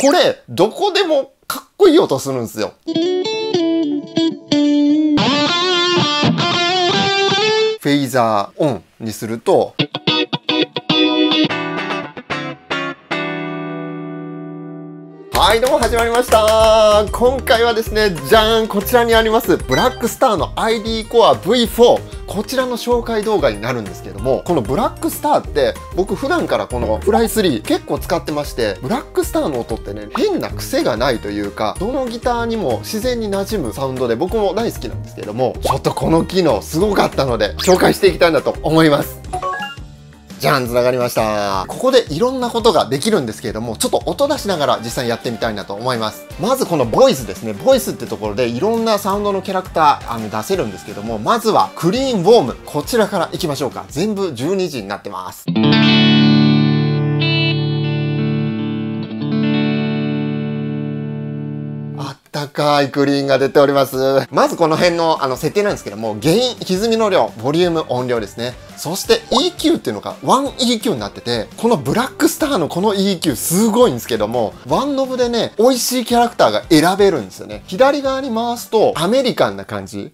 これ、どこでもかっこいい音するんですよ。フェイザーオンにすると、はい、どうも始まりました。今回はですね、じゃーん、こちらにありますブラックスターの ID コア V4、こちらの紹介動画になるんですけども、このブラックスターって僕普段からこのフライ3結構使ってまして、ブラックスターの音ってね、変な癖がないというか、どのギターにも自然に馴染むサウンドで僕も大好きなんですけども、ちょっとこの機能すごかったので紹介していきたいなと思います。じゃん、繋がりました。ここでいろんなことができるんですけれども、ちょっと音出しながら実際にやってみたいなと思います。まずこのボイスですね。ボイスってところでいろんなサウンドのキャラクター出せるんですけども、まずはクリーンウォーム。こちらからいきましょうか。全部12時になってます。高いクリーンが出ております。まずこの辺の設定なんですけども、ゲイン、歪みの量、ボリューム、音量ですね。そして EQ っていうのが 1EQ になってて、このブラックスターのこの EQ すごいんですけども、ワンノブでね、美味しいキャラクターが選べるんですよね。左側に回すとアメリカンな感じ。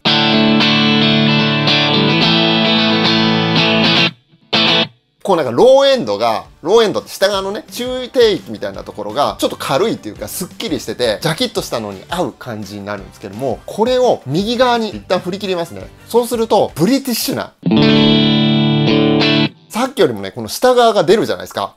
こうなんかローエンドって下側のね、中低域みたいなところがちょっと軽いっていうかスッキリしてて、ジャキッとしたのに合う感じになるんですけども、これを右側に一旦振り切りますね。そうすると、ブリティッシュな。さっきよりもね、この下側が出るじゃないですか。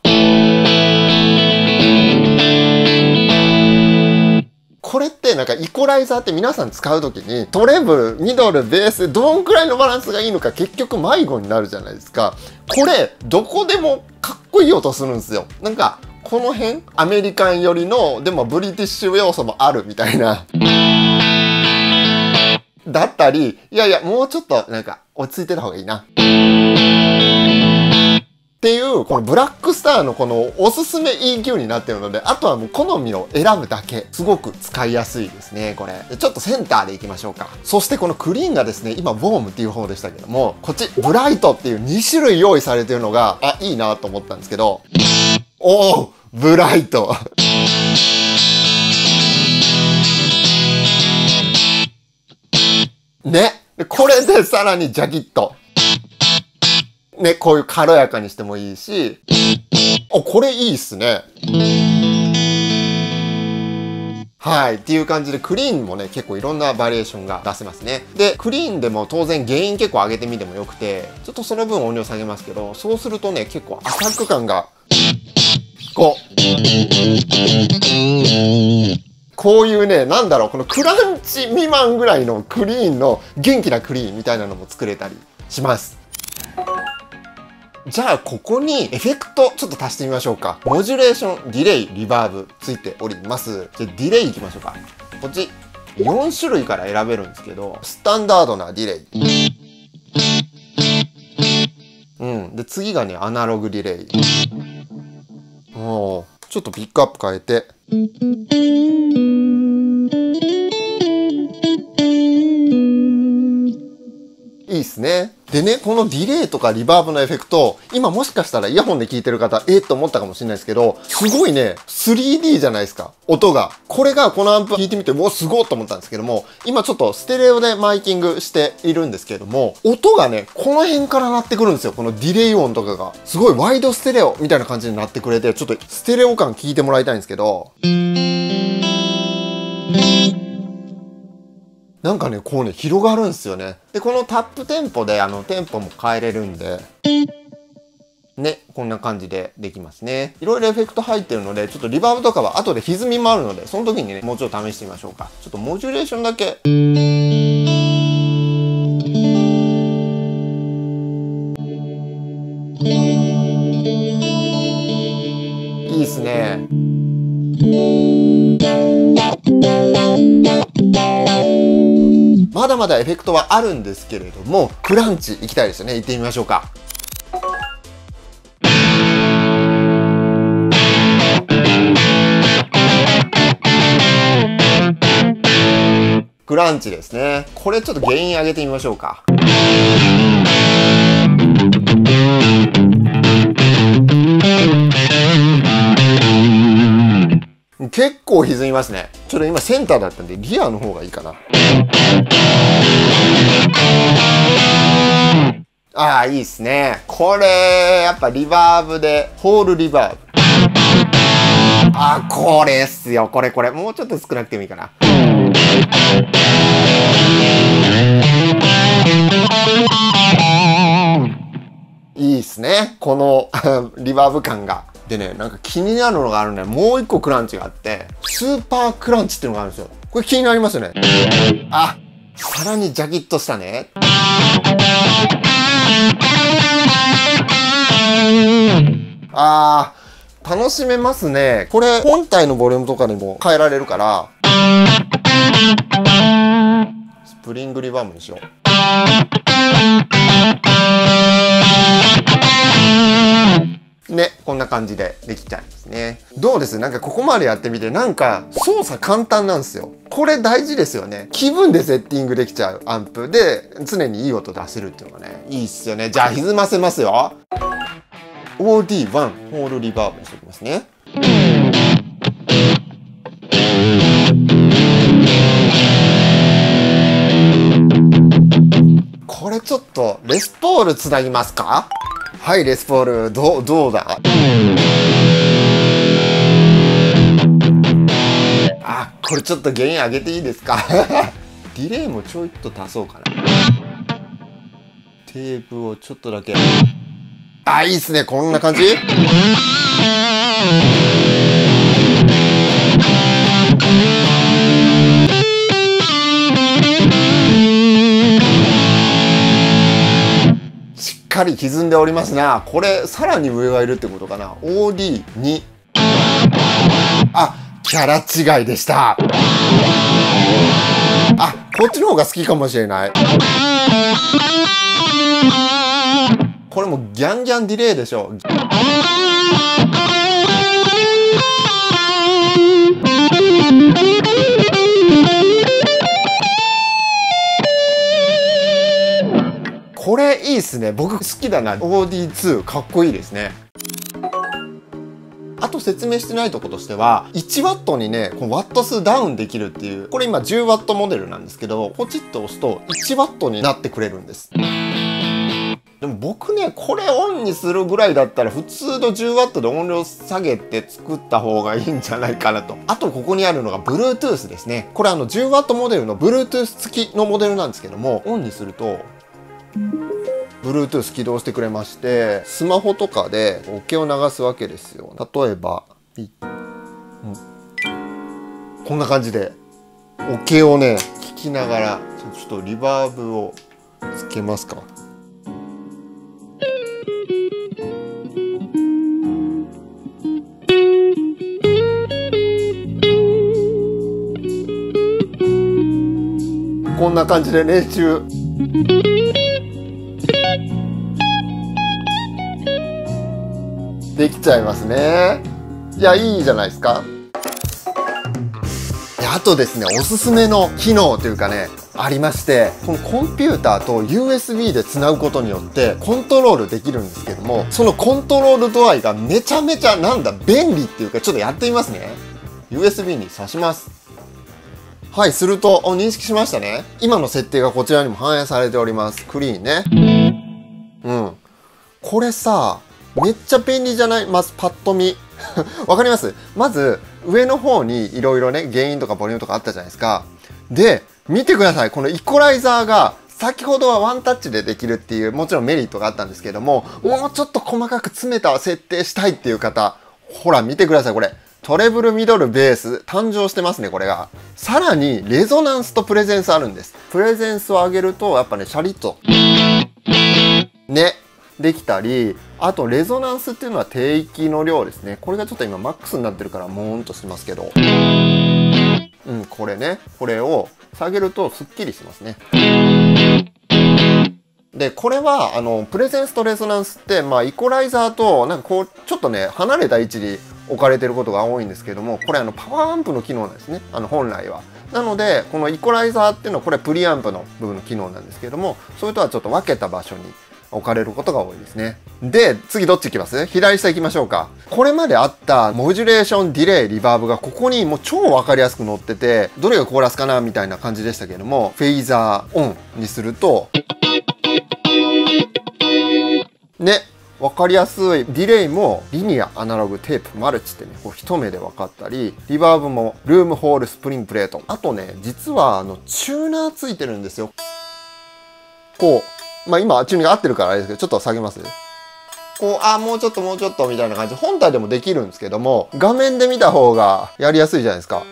これってなんかイコライザーって皆さん使うときにトレブル、ミドル、ベースどんくらいのバランスがいいのか結局迷子になるじゃないですか。これどこでもかっこいい音するんですよ。なんかこの辺アメリカン寄りのでもブリティッシュ要素もあるみたいな。だったり、いやいやもうちょっとなんか落ち着いてた方がいいな。っていう、このブラックスターのこのおすすめ EQ になってるので、あとはもう好みを選ぶだけ。すごく使いやすいですね、これ。ちょっとセンターでいきましょうか。そしてこのクリーンがですね、今、ウォームっていう方でしたけども、こっち、ブライトっていう2種類用意されてるのが、いいなと思ったんですけど、おお、ブライト。ね。これでさらにジャキッと。ね、こういう軽やかにしてもいいし、これいいっすね。はい。っていう感じで、クリーンもね、結構いろんなバリエーションが出せますね。で、クリーンでも当然ゲイン結構上げてみてもよくて、ちょっとその分音量下げますけど、そうするとね、結構アタック感が、こういうね、なんだろう、このクランチ未満ぐらいのクリーンの元気なクリーンみたいなのも作れたりします。じゃあここにエフェクトちょっと足してみましょうか。モジュレーション、ディレイ、リバーブついております。じゃあディレイいきましょうか。こっち4種類から選べるんですけど、スタンダードなディレイ。で次がね、アナログディレイ。ちょっとピックアップ変えて。いいっすね。でね、このディレイとかリバーブのエフェクト、今もしかしたらイヤホンで聞いてる方、と思ったかもしれないですけど、すごいね、3D じゃないですか。音が。これがこのアンプ聞いてみて、すごいと思ったんですけども、今ちょっとステレオでマイキングしているんですけども、音がね、この辺から鳴ってくるんですよ。このディレイ音とかが。すごいワイドステレオみたいな感じになってくれて、ちょっとステレオ感聞いてもらいたいんですけど、なんかね、こうね、広がるんですよね。で、このタップテンポで、テンポも変えれるんで、ね、こんな感じでできますね。いろいろエフェクト入ってるので、ちょっとリバーブとかは後で歪みもあるので、その時にね、もうちょっと試してみましょうか。ちょっとモジュレーションだけ。いいっすね。まだまだエフェクトはあるんですけれども、クランチいきたいですよね。行ってみましょうか。クランチですね。これちょっと原因上げてみましょうか。結構歪みますね。ちょっと今センターだったんでリアの方がいいかな。ああ、いいっすね。これやっぱリバーブでホールリバーブ。あ、これっすよ。これもうちょっと少なくてもいいかな。いいっすね、このリバーブ感が。でね、なんか気になるのがあるね。もう一個クランチがあって、スーパークランチっていうのがあるんですよ。これ気になりますよね。あ、さらにジャキッとしたね。あー、楽しめますね。これ本体のボリュームとかにも変えられるから、スプリングリバーブにしよう。ね、こんな感じでできちゃいますね。どうです？なんかここまでやってみて、なんか操作簡単なんですよ。これ大事ですよね。気分でセッティングできちゃうアンプで常にいい音出せるっていうのがね、いいっすよね。じゃあ歪ませますよ。OD1 ホールリバーブにしておきますね。これちょっとレスポールつなぎますか？はい、レスポールどうだ？あ、これちょっと原因上げていいですか？ディレイもちょいと足そうかな。テープをちょっとだけ。あ、いいっすね。こんな感じ？しっかり歪んでおりますな。これさらに上がいるってことかな。 OD2。 あ、キャラ違いでした。あ、こっちの方が好きかもしれない。これもギャンギャンディレイでしょ。これいいっすね。僕好きだな。 OD2 かっこいいですね。あと説明してないとことしては、1W にね、このワット数ダウンできるっていう、これ今 10W モデルなんですけど、ポチッと押すと 1W になってくれるんです。でも僕ね、これオンにするぐらいだったら普通の 10W で音量下げて作った方がいいんじゃないかなと。あとここにあるのが Bluetooth ですね。これ10W モデルの Bluetooth 付きのモデルなんですけども、オンにするとBluetooth 起動してくれまして、スマホとかで音を流すわけですよ。例えば、こんな感じで音をね、聞きながら、ちょっとリバーブをつけますか。こんな感じで練習。できちゃいますね。いや、いいじゃないですか。あとですね、おすすめの機能というかね、ありまして、このコンピューターと USB でつなぐことによってコントロールできるんですけども、そのコントロール度合いがめちゃめちゃ便利っていうか、ちょっとやってみますね。USB に挿します。はい、すると認識しましたね。今の設定がこちらにも反映されております。クリーンね。これさ、めっちゃ便利じゃない？パッと見。わかります？まず、上の方にいろいろね、ゲインとかボリュームとかあったじゃないですか。で、見てください。このイコライザーが、先ほどはワンタッチでできるっていう、もちろんメリットがあったんですけども、もうちょっと細かく詰めた設定したいっていう方、ほら見てください、これ。トレブルミドルベース、誕生してますね、これが。さらに、レゾナンスとプレゼンスあるんです。プレゼンスを上げると、やっぱね、シャリッと。ね。できたり、あとレゾナンスっていうのは低域の量ですね。これがちょっと今マックスになってるからモーンとしてますけど、これね、これを下げるとすっきりしますね。で、これはプレゼンスとレゾナンスってイコライザーとなんかこうちょっとね離れた位置に置かれてることが多いんですけども、これパワーアンプの機能なんですね。本来は。なのでこのイコライザーっていうのはこれプリアンプの部分の機能なんですけども、それとはちょっと分けた場所に置かれることが多いですね。で、次どっち行きます？左下行きましょうか。これまであったモジュレーション、ディレイ、リバーブがここにもう超わかりやすく載ってて、どれがコーラスかなみたいな感じでしたけども、フェイザーオンにすると、ね、わかりやすい。ディレイもリニア、アナログ、テープ、マルチってね、こう一目で分かったり、リバーブもルームホール、スプリングプレート。あとね、実はチューナーついてるんですよ。こう、まあ今チューニング合ってるからあれですけど、ちょっと下げます。こう、もうちょっとみたいな感じで、本体でもできるんですけども、画面で見た方がやりやすいじゃないですか。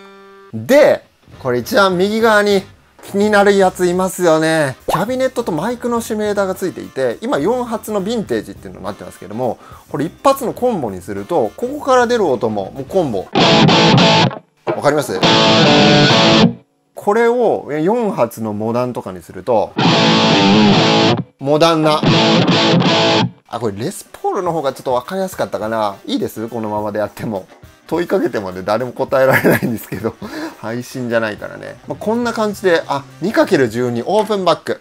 で、これ一番右側に気になるやついますよね。キャビネットとマイクのシミュレーターがついていて、今4発のヴィンテージっていうのになってますけども、これ1発のコンボにすると、ここから出る音ももうコンボ。わかります？これを4発のモダンとかにすると、モダンな。これレスポールの方がちょっとわかりやすかったかな。いいです？このままでやっても。問いかけてもね、誰も答えられないんですけど、配信じゃないからね。こんな感じで、2×12 オープンバック。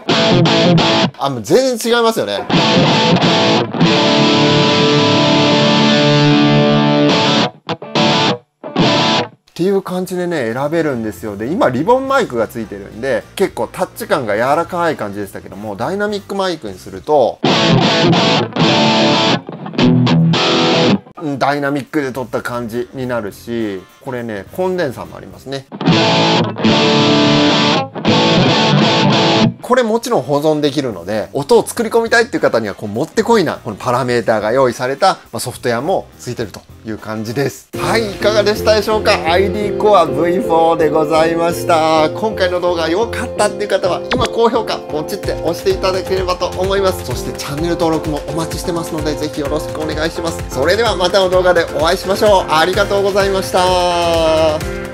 もう全然違いますよね。っていう感じでね、選べるんですよ。で、今リボンマイクがついてるんで、結構タッチ感が柔らかい感じでしたけども、ダイナミックマイクにすると、ダイナミックで撮った感じになるし、これね、コンデンサーもありますね。これもちろん保存できるので、音を作り込みたいっていう方にはもってこいな、このパラメーターが用意されたソフトウェアもついてるという感じです。はい、いかがでしたでしょうか？ ID コア V4 でございました。今回の動画良かったっていう方は、今高評価、ポチって押していただければと思います。そしてチャンネル登録もお待ちしてますので、ぜひよろしくお願いします。それではまたの動画でお会いしましょう。ありがとうございました。